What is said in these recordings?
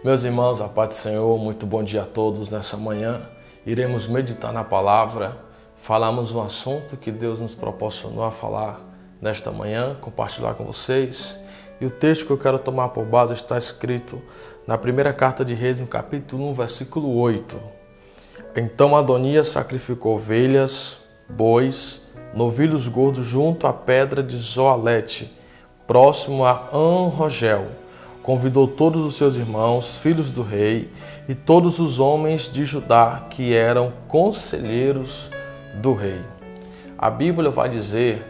Meus irmãos, a paz do Senhor, muito bom dia a todos nessa manhã. Iremos meditar na palavra, falamos um assunto que Deus nos proporcionou a falar nesta manhã, compartilhar com vocês. E o texto que eu quero tomar por base está escrito na primeira carta de Reis, no capítulo 1, versículo 8. Então Adonias sacrificou ovelhas, bois, novilhos gordos junto à pedra de Zoalete, próximo a En-Rogel. Convidou todos os seus irmãos, filhos do rei, e todos os homens de Judá que eram conselheiros do rei. A Bíblia vai dizer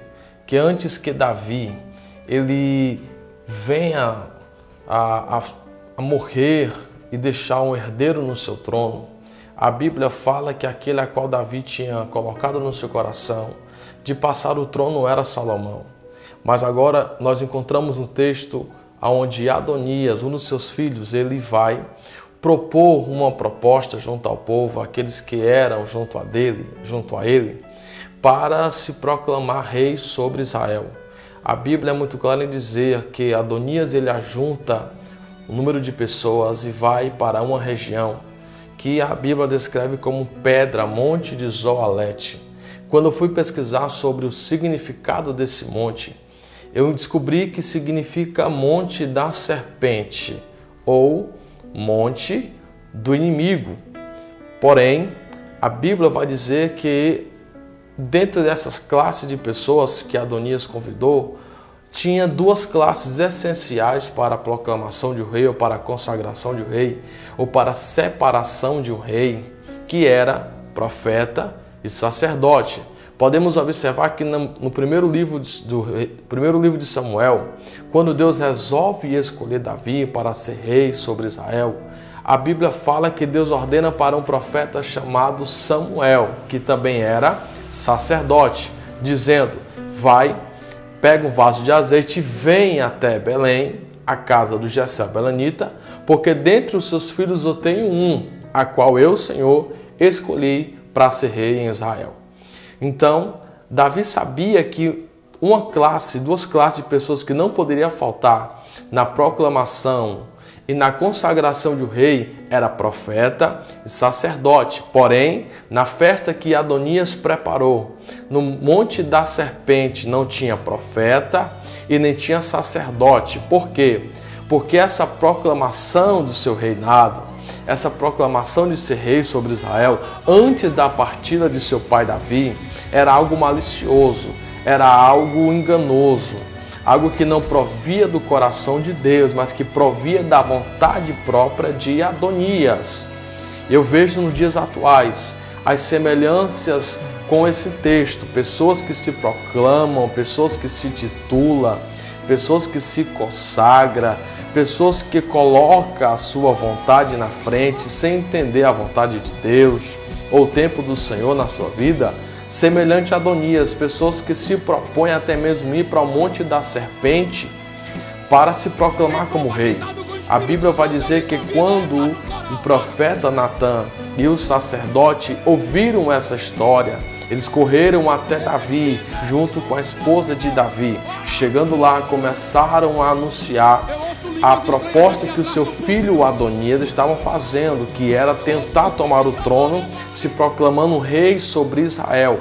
que antes que Davi ele venha a morrer e deixar um herdeiro no seu trono, a Bíblia fala que aquele a qual Davi tinha colocado no seu coração de passar o trono era Salomão. Mas agora nós encontramos um texto onde Adonias, um dos seus filhos, ele vai propor uma proposta junto ao povo, aqueles que eram junto a ele, para se proclamar rei sobre Israel. A Bíblia é muito clara em dizer que Adonias ele ajunta o número de pessoas e vai para uma região que a Bíblia descreve como pedra, monte de Zoalete. Quando eu fui pesquisar sobre o significado desse monte, eu descobri que significa monte da serpente ou monte do inimigo. Porém, a Bíblia vai dizer que dentro dessas classes de pessoas que Adonias convidou, tinha duas classes essenciais para a proclamação de um rei, ou para a consagração de um rei, ou para a separação de um rei, que era profeta e sacerdote. Podemos observar que no primeiro livro de Samuel, quando Deus resolve escolher Davi para ser rei sobre Israel, a Bíblia fala que Deus ordena para um profeta chamado Samuel, que também era sacerdote, dizendo: vai, pega um vaso de azeite e vem até Belém, a casa do Jessé belenita, porque dentre os seus filhos eu tenho um, a qual eu, Senhor, escolhi para ser rei em Israel. Então, Davi sabia que duas classes de pessoas que não poderia faltar na proclamação e na consagração de um rei era profeta e sacerdote. Porém, na festa que Adonias preparou, no Monte da Serpente não tinha profeta e nem tinha sacerdote. Por quê? Porque essa proclamação do seu reinado, essa proclamação de ser rei sobre Israel, antes da partida de seu pai Davi, era algo malicioso, era algo enganoso, algo que não provia do coração de Deus, mas que provia da vontade própria de Adonias. Eu vejo nos dias atuais as semelhanças com esse texto, pessoas que se proclamam, pessoas que se titulam, pessoas que se consagram, pessoas que colocam a sua vontade na frente sem entender a vontade de Deus ou o tempo do Senhor na sua vida, semelhante a Adonias, pessoas que se propõem até mesmo ir para o Monte da Serpente para se proclamar como rei. A Bíblia vai dizer que quando o profeta Natã e o sacerdote ouviram essa história, eles correram até Davi, junto com a esposa de Davi. Chegando lá, começaram a anunciar a proposta que o seu filho Adonias estava fazendo, que era tentar tomar o trono, se proclamando rei sobre Israel.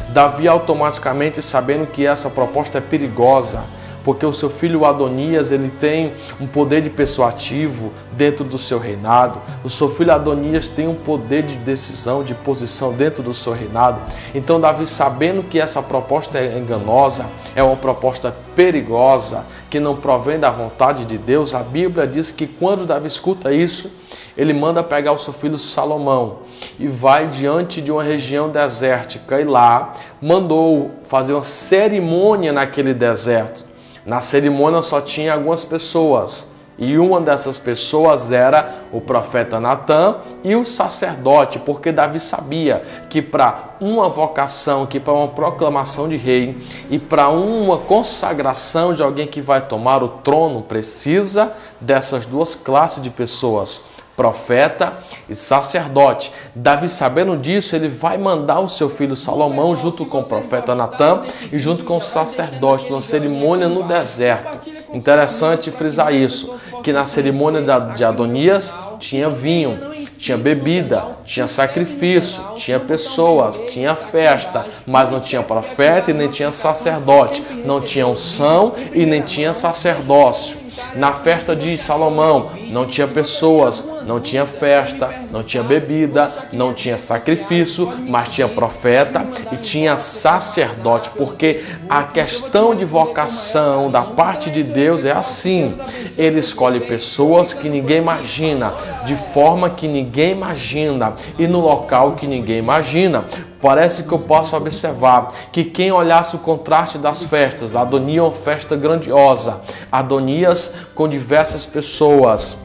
Davi automaticamente, sabendo que essa proposta é perigosa, porque o seu filho Adonias ele tem um poder de persuasivo dentro do seu reinado. O seu filho Adonias tem um poder de decisão, de posição dentro do seu reinado. Então Davi, sabendo que essa proposta é enganosa, é uma proposta perigosa, que não provém da vontade de Deus, a Bíblia diz que quando Davi escuta isso, ele manda pegar o seu filho Salomão e vai diante de uma região desértica e lá mandou fazer uma cerimônia naquele deserto. Na cerimônia só tinha algumas pessoas e uma dessas pessoas era o profeta Natã e o sacerdote, porque Davi sabia que para uma vocação, que para uma proclamação de rei e para uma consagração de alguém que vai tomar o trono, precisa dessas duas classes de pessoas, profeta e sacerdote. Davi, sabendo disso, ele vai mandar o seu filho Salomão junto com o profeta Natã e junto com o sacerdote numa cerimônia no deserto. Interessante frisar isso, que na cerimônia de Adonias tinha vinho, tinha bebida, tinha sacrifício, tinha pessoas, tinha festa, mas não tinha profeta e nem tinha sacerdote, não tinha unção e nem tinha sacerdócio. Na festa de Salomão não tinha pessoas, não tinha festa, não tinha bebida, não tinha sacrifício, mas tinha profeta e tinha sacerdote, porque a questão de vocação da parte de Deus é assim. Ele escolhe pessoas que ninguém imagina, de forma que ninguém imagina e no local que ninguém imagina. Parece que eu posso observar que quem olhasse o contraste das festas, Adonias uma festa grandiosa, Adonias com diversas pessoas,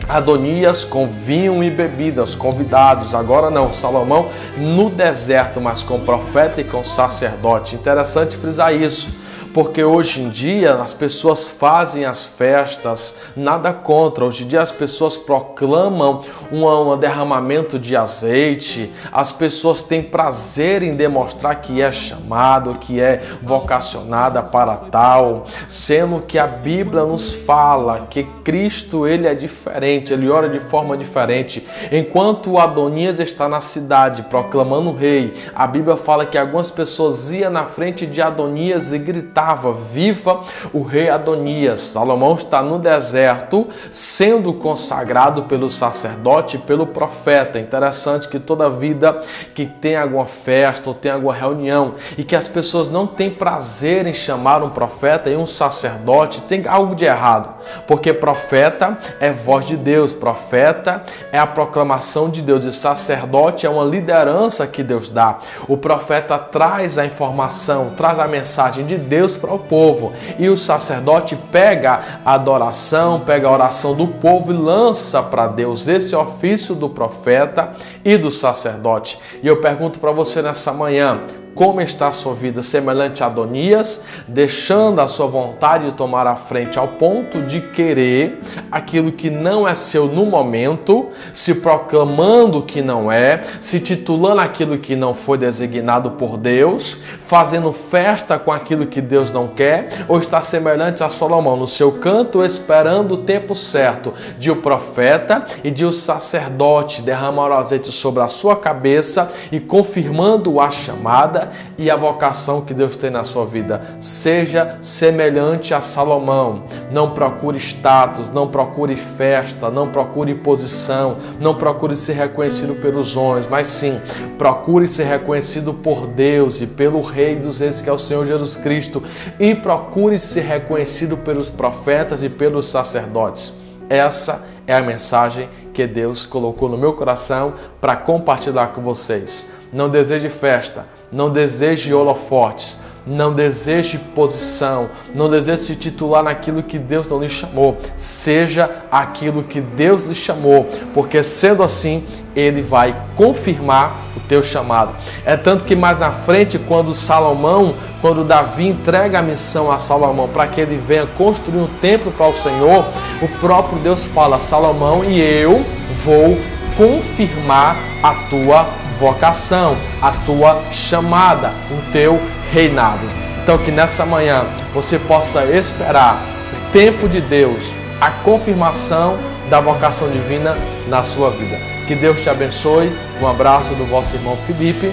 Adonias com vinho e bebidas, convidados. Agora não, Salomão no deserto, mas com profeta e com sacerdote. Interessante frisar isso. Porque hoje em dia as pessoas fazem as festas, nada contra. Hoje em dia as pessoas proclamam um derramamento de azeite, as pessoas têm prazer em demonstrar que é chamado, que é vocacionada para tal, sendo que a Bíblia nos fala que Cristo ele é diferente, ele ora de forma diferente. Enquanto Adonias está na cidade proclamando o rei, a Bíblia fala que algumas pessoas iam na frente de Adonias e gritavam: viva o rei Adonias. Salomão está no deserto sendo consagrado pelo sacerdote e pelo profeta. Interessante que toda vida que tem alguma festa ou tem alguma reunião e que as pessoas não têm prazer em chamar um profeta e um sacerdote, tem algo de errado, porque profeta é voz de Deus, profeta é a proclamação de Deus e sacerdote é uma liderança que Deus dá. O profeta traz a informação, traz a mensagem de Deus para o povo e o sacerdote pega a adoração, pega a oração do povo e lança para Deus. Esse é o ofício do profeta e do sacerdote. E eu pergunto para você nessa manhã: como está a sua vida? Semelhante a Adonias, deixando a sua vontade de tomar a frente ao ponto de querer aquilo que não é seu no momento, se proclamando que não é, se titulando aquilo que não foi designado por Deus, fazendo festa com aquilo que Deus não quer, ou está semelhante a Salomão no seu canto, esperando o tempo certo de o profeta e de o sacerdote derramar o azeite sobre a sua cabeça e confirmando a chamada e a vocação que Deus tem na sua vida. Seja semelhante a Salomão. Não procure status, não procure festa, não procure posição, não procure ser reconhecido pelos homens, mas sim, procure ser reconhecido por Deus e pelo Rei dos Reis, que é o Senhor Jesus Cristo, e procure ser reconhecido pelos profetas e pelos sacerdotes. Essa é a mensagem que Deus colocou no meu coração para compartilhar com vocês. Não deseje festa, não deseje holofotes, não deseje posição, não deseje se titular naquilo que Deus não lhe chamou. Seja aquilo que Deus lhe chamou, porque sendo assim, Ele vai confirmar o teu chamado. É tanto que mais na frente, quando Davi entrega a missão a Salomão para que ele venha construir um templo para o Senhor, o próprio Deus fala: Salomão, e eu vou confirmar a tua vocação, a tua chamada, o teu reinado. Então que nessa manhã você possa esperar o tempo de Deus, a confirmação da vocação divina na sua vida. Que Deus te abençoe. Um abraço do vosso irmão Felipe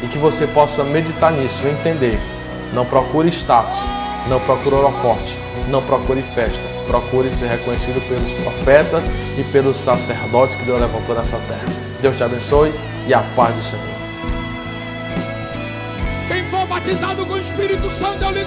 e que você possa meditar nisso e entender. Não procure status, não procure holofote, não procure festa. Procure ser reconhecido pelos profetas e pelos sacerdotes que Deus levantou nessa terra. Deus te abençoe e a paz do Senhor. Quem for batizado com o Espírito Santo, eu lhe